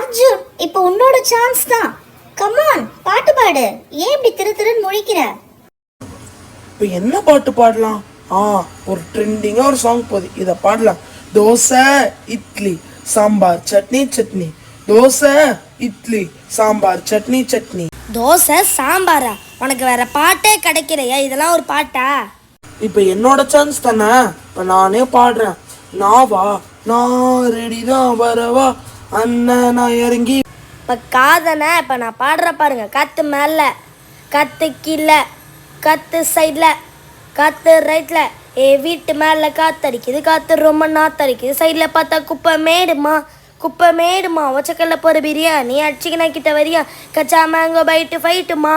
அர்ஜுன், இப்போ உன்னோட சான்ஸ் தான். கமான், பாட்டு பாடு. ஏன் இப்படி திருன்னு முழிக்கிற? இப்போ என்ன பாட்டு பாடலாம்? ஒரு ட்ரெண்டிங்கா ஒரு சாங் போகுது, இதை பாடலாம். தோசை இட்லி சாம்பார் சட்னி சட்னி, தோசை இட்லி சாம்பார் சட்னி சட்னி. தோசை சாம்பாரா? உனக்கு வேற பாட்டே கிடைக்கலையா? இதெல்லாம் ஒரு பாட்டா? இப்போ என்னோட சான்ஸ் தானே, இப்போ நானே பாடுறேன். நான் ரெடி தான், வரவா அண்ணன் நான் இறங்கி. இப்போ காதனை இப்போ நான் பாடுற பாருங்க. கத்து மேல, கத்து கீழே, கத்து சைடில், காத்து ரைட்டில். வீட்டு மேலே காத்தடிக்குது, காற்று ரொம்ப நாத்தடிக்குது. சைடில் பார்த்தா குப்பை மேடுமா ஒச்சக்கல்ல போகிற பிரியாணி அடிச்சிக்கினா கிட்ட வரியா, கச்சா மேங்கோ பைட்டு ஃபைட்டுமா.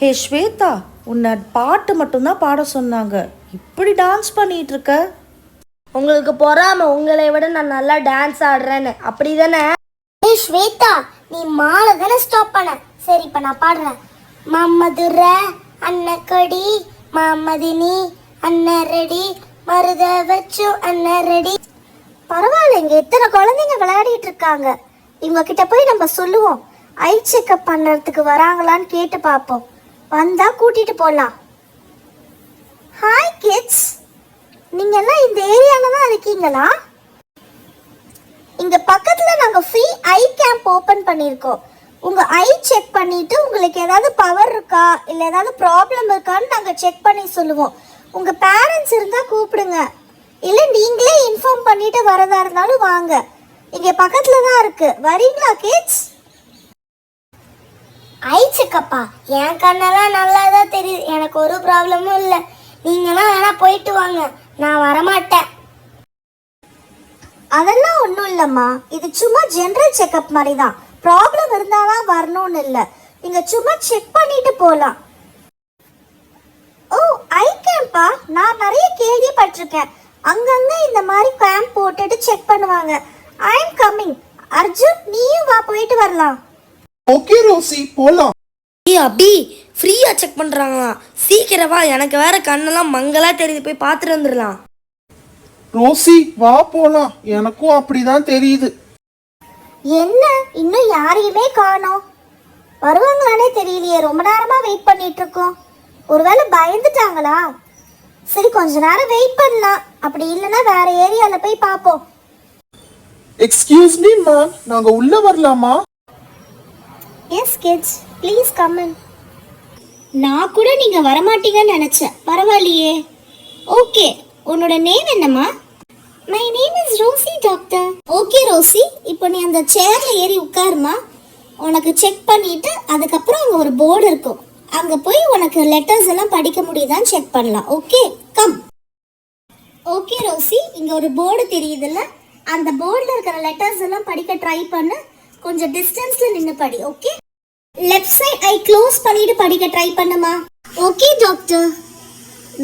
ஹே ஸ்வேதா, உன்னை பாட்டு மட்டும்தான் பாட சொன்னாங்க, இப்படி டான்ஸ் பண்ணிட்டு இருக்க. உங்களுக்கு பொறாம, உங்களை விட நான் நல்லா டான்ஸ் ஆடுறேன்னு, அப்படி தானே? ஏய் ஸ்வேதா, நீ மாலை தானே ஸ்டாப் பண்ண. சரி, இப்போ நான் பாடுறேன். மம்மதுர அன்னக்கடி மாமதினி அண்ணன் ரெடி, மருத வச்சு அண்ணன் ரெடி. பரவாயில்ல, இங்க எத்தனை குழந்தைங்க விளையாடிட்டு இருக்காங்க. இவங்க கிட்ட போய் நம்ம சொல்லுவோம், ஐ செக்அப் பண்ணுறதுக்கு வராங்களான்னு கேட்டு பார்ப்போம். வந்தா கூட்டிட்டு போகலாம். ஹாய் கிட்ஸ், நீங்க எல்லாம் இந்த ஏரியால தான் இருக்கீங்களா? இங்க பக்கத்துல நாங்க ஃப்ரீ ஐ கேம்ப் ஓபன் பண்ணிருக்கோம். உங்க ஐ செக் பண்ணிட்டு உங்களுக்கு ஏதாவது பவர் இருக்கா இல்ல ஏதாவது ப்ராப்ளம் இருக்கான்னு நாங்க செக் பண்ணி சொல்லுவோம். உங்க பேரண்ட்ஸ் இருந்தா கூப்பிடுங்க, இல்ல நீங்களே இன்ஃபார்ம் பண்ணிட்டு வரதா இருந்தாலும் வாங்க. இங்க பக்கத்துல தான் இருக்கு, வரீங்களா கிட்ஸ்? ஐ செக்கப்பா? என் கண்ணெல்லாம் நல்லா தான் தெரியுது, எனக்கு ஒரு ப்ராப்ளமும் இல்லை. நீங்களாம் வேணா போயிட்டு வாங்க, நான் வரமாட்டேன். அதெல்லாம் ஒன்றும் இல்லைம்மா, இது சும்மா ஜென்ரல் செக்அப் மாதிரி தான். ப்ராப்ளம் இருந்தாதான் வரணும்னு இல்லை, நீங்க சும்மா செக் பண்ணிட்டு போகலாம். ஓ, ஐ கேம்பா? நான் நிறைய கேள்விப்பட்டிருக்கேன். அங்கங்க இந்த மாதிரி கேம்ப் போட்டுட்டு செக் பண்ணுவாங்க. I am coming. அர்ஜுன், நீயும் வா, போயிட்டு வரலாம். ஓகே ரோசி, போலாம். அபி, ஃப்ரீயா செக் பண்றாங்களா? சீக்கிரம் வா, எனக்கு வேற கண்ணெல்லாம் மங்களா தெரியுது, போய் பார்த்துட்டு வந்துடலாம். ரோசி வா போலாம், எனக்கும் அப்படிதான் தெரியுது. என்ன, இன்னும் யாரையுமே காணோம்? வருவாங்களானே தெரியலையே, ரொம்ப நேரமா வெயிட் பண்ணிட்டு இருக்கோம். ஒருவேளை பயந்துட்டாங்களா? சரி, கொஞ்ச நேரம் வெயிட் பண்ணலாம், அப்படி இல்லைன்னா வேற ஏரியால போய் பார்ப்போம். எக்ஸ்கியூஸ் மீ மேம், நாங்க உள்ள வரலாமா? Yes kids, please come in. நான் கூட நீங்க வரமாட்டீங்கன்னு நினைச்சேன், பரவாயில்லையே. ஓகே, உன்னோட நேம் என்னம்மா? My name is Rosy doctor. Okay Rosy, இப்போ நீ அந்த சேர்ல ஏறி உட்காருமா. உனக்கு செக் பண்ணிட்டு அதுக்கப்புறம் அங்கே ஒரு போர்டு இருக்கும், அங்கே போய் உனக்கு லெட்டர்ஸ் எல்லாம் படிக்க முடியுதான்னு செக் பண்ணலாம். Okay, come. ஓகே ரோசி, இங்கே ஒரு போர்டு தெரியுதுல்ல, அந்த போர்டில் இருக்கிற லெட்டர்ஸ் எல்லாம் படிக்க ட்ரை பண்ணு. கொஞ்சம் டிஸ்டன்ஸ்ல நின்று படி. ஓகே, லெஃப்ட் சைட் ஐ க்ளோஸ் பண்ணிட்டு படிக்க ட்ரை பண்ணுமா. Okay doctor.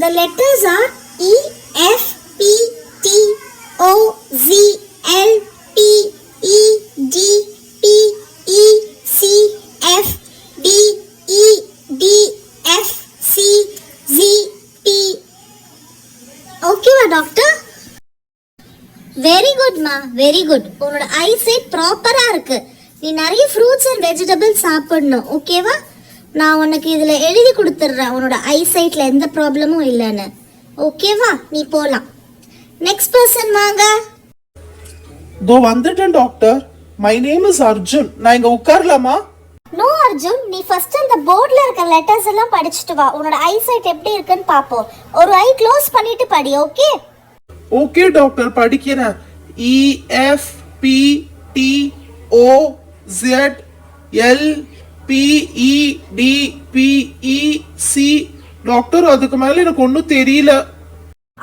The letters are E F P T O Z L P E D P E C F D E D F C Z P. ஓகேவா doctor? Very குட்மா, very good. உன்னோட eyesight ப்ராப்பரா இருக்கு. நீ நிறைய fruits and vegetables சாப்பிடணும். ஓகேவா? நான் உனக்கு இதுல எழுதி கொடுத்துட்றேன் உன்னோட ஐசைட்ல எந்த ப்ராப்ளமும் இல்லைன்னு. ஓகேவா? நீ போலாம். நெக்ஸ்ட் பர்சன் வாங்க. தோ வந்துட்டேன் doctor. My name is Arjun. நான் இங்க உட்காரலாமா? நோ அர்ஜுன், நீ ஃபர்ஸ்ட் அந்த போர்ட்ல இருக்க லெட்டர்ஸ் எல்லாம் படிச்சுட்டு வா. உன்னோட ஐசைட் எப்படி இருக்குன்னு பாப்போம். ஒரு ஐ க்ளோஸ் பண்ணிட்டு படி. ஓகே? ஓகே டாக்டர், படிக்கிறேன். E F P T O Z L P E D P E C. Doctor, அதுக்கு மேல எனக்கு ஒன்றும் தெரியல.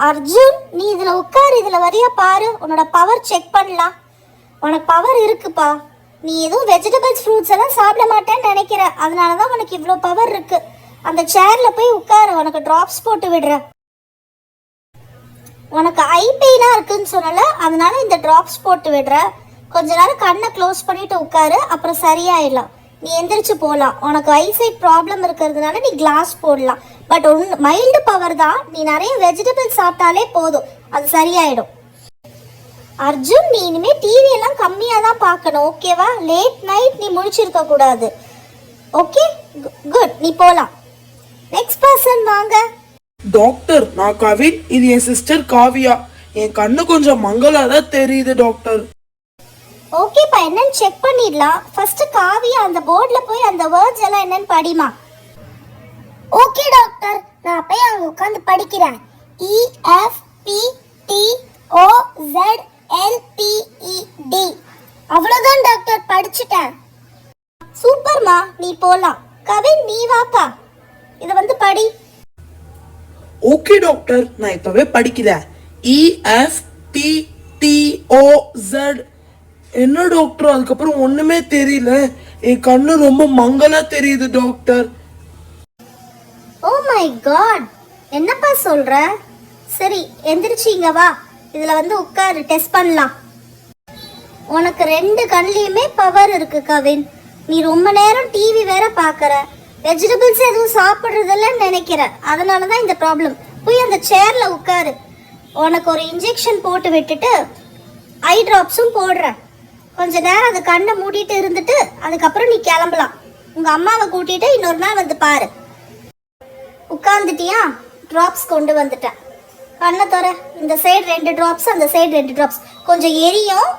அர்ஜுன், நீ இதுல உட்காரு, இதுல வரியா பாரு. உன்னோட பவர் செக் பண்ணலாம். உனக்கு பவர் இருக்குப்பா. நீ எதுவும் வெஜிடபிள்ஸ் ஃப்ரூட்ஸ் எல்லாம் சாப்பிட மாட்டேன்னு நினைக்கிற, அதனால தான் உனக்கு இவ்வளோ பவர் இருக்கு. அந்த சேர்ல போய் உட்காரு, உனக்கு டிராப்ஸ் போட்டு விடுறேன். உனக்கு ஐ பெயினா இருக்குன்னு சொன்னல, அதனால இந்த டிராப்ஸ் போட்டு விடுற. கொஞ்ச நேரம் கண்ணை க்ளோஸ் பண்ணிட்டு உட்காரு, அப்புறம் சரியாயிடலாம். நீ எந்திரிச்சு போகலாம். உனக்கு ஐசைட் ப்ராப்ளம் இருக்கிறதுனால நீ கிளாஸ் போடலாம். பட் மைல்டு பவர் தான். நீ நிறைய வெஜிடபிள்ஸ் சாப்பிட்டாலே போதும், அது சரியாயிடும். அர்ஜுன், நீ இனிமே டிவி எல்லாம் கம்மியா தான் பார்க்கணும், ஓகேவா? லேட் நைட் நீ முழிச்சிருக்க கூடாது. ஓகே, குட், நீ போலாம். நெக்ஸ்ட் பர்சன் வாங்க. டாக்டர், நான் கவின், இது என் சிஸ்டர் காவியா. என் கண்ணு கொஞ்சம் மங்கலா தான் தெரியுது டாக்டர். ஓகேப்பா, என்னன்னு செக் பண்ணிடலாம். ஃபர்ஸ்ட் காவியா அந்த போர்டில் போய் அந்த வேர்ட்ஸ் எல்லாம் என்னன்னு படிமா. ஓகே டாக்டர், நான் போய் அங்க உட்காந்து படிக்கிறேன். EFPTOZLPED. அவ்வளவுதான் டாக்டர், படிச்சுட்டேன். சூப்பர்மா, நீ போலாம். கவின், நீ வாப்பா, இத வந்து படி. ஓகே டாக்டர், நான் இப்பவே படிக்கிறேன். EFPTOZ. என்ன டாக்டர், அதுக்கப்புறம் ஒண்ணுமே தெரியல. என் கண்ணு ரொம்ப மங்கலா தெரியுது டாக்டர். ஓ மை காட், என்னப்பா சொல்ற? சரி, எந்திரிச்சு இங்க வா. இதுல வந்து உட்காரு, டெஸ்ட் பண்ணலாம். உனக்கு 2 கண்ணிலையுமே பவர் இருக்கு கவின். நீ ரொம்ப நேரம் டிவி வேற பாக்குற, வெஜிடபிள்ஸ் எதுவும் சாப்பிடுறதில்லன்னு நினைக்கிற. அதனால தான் இந்த ப்ராப்ளம். போய் அந்த சேர்ல உட்காரு. உனக்கு ஒரு இன்ஜெக்ஷன் போட்டு விட்டுட்டு ஐ டிராப்ஸும் போடுறேன். கொஞ்ச நேரம் அது கண்ணை மூடிட்டு இருந்துட்டு அதுக்கப்புறம் நீ கிளம்பலாம். உங்க அம்மாவை கூட்டிட்டு இன்னொரு நாள் வந்து பாரு. உட்காந்துட்டியா? டிராப்ஸ் கொண்டு வந்துட்டேன். கண்ணை தர. இந்த சைடு 2 டிராப்ஸ், அந்த சைடு 2 டிராப்ஸ். கொஞ்சம் எரியும்,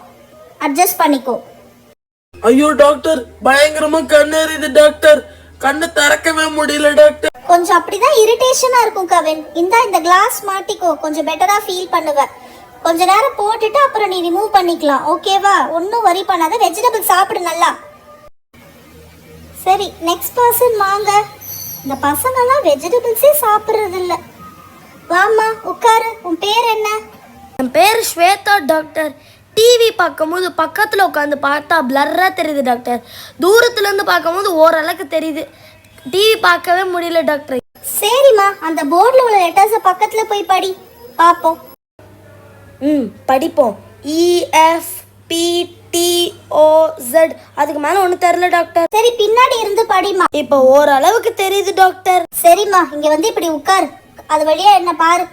அட்ஜஸ்ட் பண்ணிக்கோ. ஐயோ டாக்டர், பயங்கரமா கண்ணு எரியுது டாக்டர். கண்ணை திறக்கவே முடியல டாக்டர். கொஞ்சம் அப்படிதான் இரிட்டேஷனா இருக்கும் கவின். இந்த கிளாஸ் மாட்டிக்கோ, கொஞ்சம் பெட்டரா ஃபீல் பண்ணுவ. கொஞ்ச நேரம் போட்டுட்டு அப்புறம் நீ ரிமூவ் பண்ணிக்கலாம், ஓகேவா? ஒன்றும் வரி பண்ணாத, வெஜிடபிள் சாப்பிடு நல்லா. சரி, நெக்ஸ்ட் பர்சன் வாங்க. இந்த பசங்கெல்லாம் வெஜிடபிள்ஸே சாப்பிட்றது இல்ல. வாமா, உட்காரு. உன் பேர் என்ன? என் பேர் ஸ்வேதா டாக்டர். டிவி பார்க்கும்போது பக்கத்தில் உட்காந்து பார்த்தா பிளர்ராக தெரியுது டாக்டர். தூரத்துலேருந்து பார்க்கும்போது ஓரளவுக்கு தெரியுது. டிவி பார்க்கவே முடியல டாக்டர். சரிம்மா, அந்த போர்டில் உள்ள லெட்டர்ஸை பக்கத்தில் போய் படி, பார்ப்போம். படிப்போம். EFPTOZ. அதுக்கு மேலே ஒன்றும் தெரில டாக்டர். சரி, பின்னாடி இருந்து படிமா. இப்போ ஓரளவுக்கு தெரியுது டாக்டர். சரிம்மா, இங்க வந்து இப்படி உட்காரு. அது வழியா என்ன பாரு.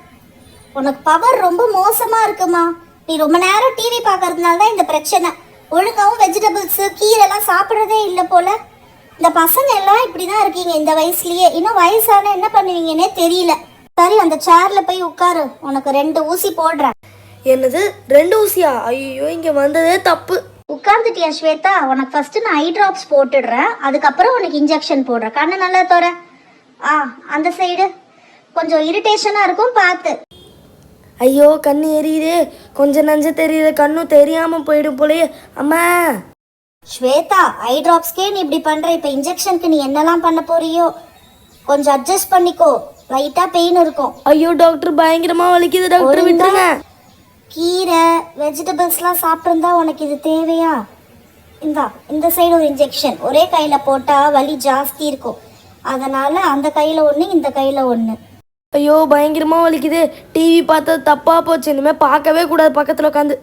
உனக்கு பவர் ரொம்ப மோசமா இருக்குமா. நீ ரொம்ப நேரம் டிவி பார்க்கறதுனால தான் இந்த பிரச்சனை. ஒழுங்காவும் வெஜிடபிள்ஸ் கீரைலாம் சாப்பிட்றதே இல்லை போல. இந்த பசங்க எல்லாம் இப்படிதான் இருக்கீங்க இந்த வயசுலயே. இன்னும் வயசான என்ன பண்ணுவீங்கன்னே தெரியல. சரி, அந்த சேர்ல போய் உட்காரு. உனக்கு 2 ஊசி போடுறேன். என்னது 2 ஊசியா? ஐயோ, இங்கே வந்ததே தப்பு. உட்கார்ந்துட்டியா ஸ்வேதா? உனக்கு ஃபர்ஸ்ட் நான் ஐ டிராப்ஸ் போட்டுடுறேன், அதுக்கப்புறம் உனக்கு இன்ஜெக்ஷன் போடுறேன். கண்ணு நல்லா தோற. அந்த சைடு கொஞ்சம் இரிட்டேஷனா இருக்கும், பார்த்து. ஐயோ, கண்ணு எரியுதே. கொஞ்சம் நஞ்சு தெரியுது, கண்ணும் தெரியாம போயிடும் போலயே. அம்மா ஸ்வேதா, ஐ டிராப்ஸ்க்கே நீ இப்படி பண்ற, இப்ப இன்ஜெக்ஷனுக்கு நீ என்னெல்லாம் பண்ண போறியோ கொஞ்சம் அட்ஜஸ்ட் பண்ணிக்கோ. லைட்டா பெயின் இருக்கும். ஐயோ டாக்டர், பயங்கரமா வலிக்குது டாக்டர், விட்டுருங்க. கீரை வெஜிடபிள்ஸ்லாம் சாப்பிட்ருந்தா உனக்கு இது தேவையா? இந்த சைடு ஒரு இன்ஜெக்ஷன் ஒரே கையில போட்டா வலி ஜாஸ்தி இருக்கும். அதனால அந்த கையில ஒன்று, இந்த கையில ஒன்று. ஐயோ, பயங்கரமா வலிக்குது. டிவி பார்த்தது தப்பா போச்சு. இனிமே பார்க்கவே கூடாது பக்கத்துல உட்காந்து.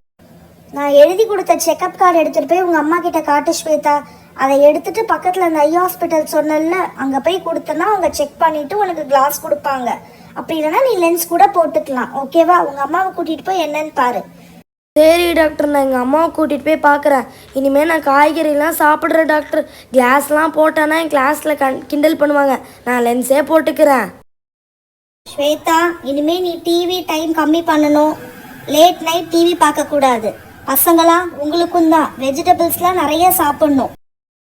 நான் எழுதி கொடுத்த செக்அப் கார்டு எடுத்துட்டு போய் உங்க அம்மா கிட்ட காட்டு ஸ்வேதா. அதை எடுத்துட்டு பக்கத்துல அந்த ஐ ஹாஸ்பிட்டல் சொன்னல, அங்க போய் கொடுத்தனா அவங்க செக் பண்ணிட்டு உனக்கு கிளாஸ் கொடுப்பாங்க. அப்படி இல்லைன்னா நீ லென்ஸ் கூட போட்டுக்கலாம், ஓகேவா? உங்க அம்மாவை கூட்டிட்டு போய் என்னன்னு பாரு. சரி டாக்டர், நான் எங்கள் அம்மாவை கூட்டிகிட்டு போய் பார்க்குறேன். இனிமேல் நான் காய்கறிலாம் சாப்பிட்றேன் டாக்டர். கிளாஸ்லாம் போட்டேன்னா என் கிளாஸில் கிண்டல் பண்ணுவாங்க. நான் லென்ஸே போட்டுக்கிறேன். ஸ்வேதா, இனிமே நீ டிவி டைம் கம்மி பண்ணணும். லேட் நைட் டிவி பார்க்க கூடாது. பசங்களா, உங்களுக்கும் தான் வெஜிடபிள்ஸ்லாம் நிறைய சாப்பிடணும்.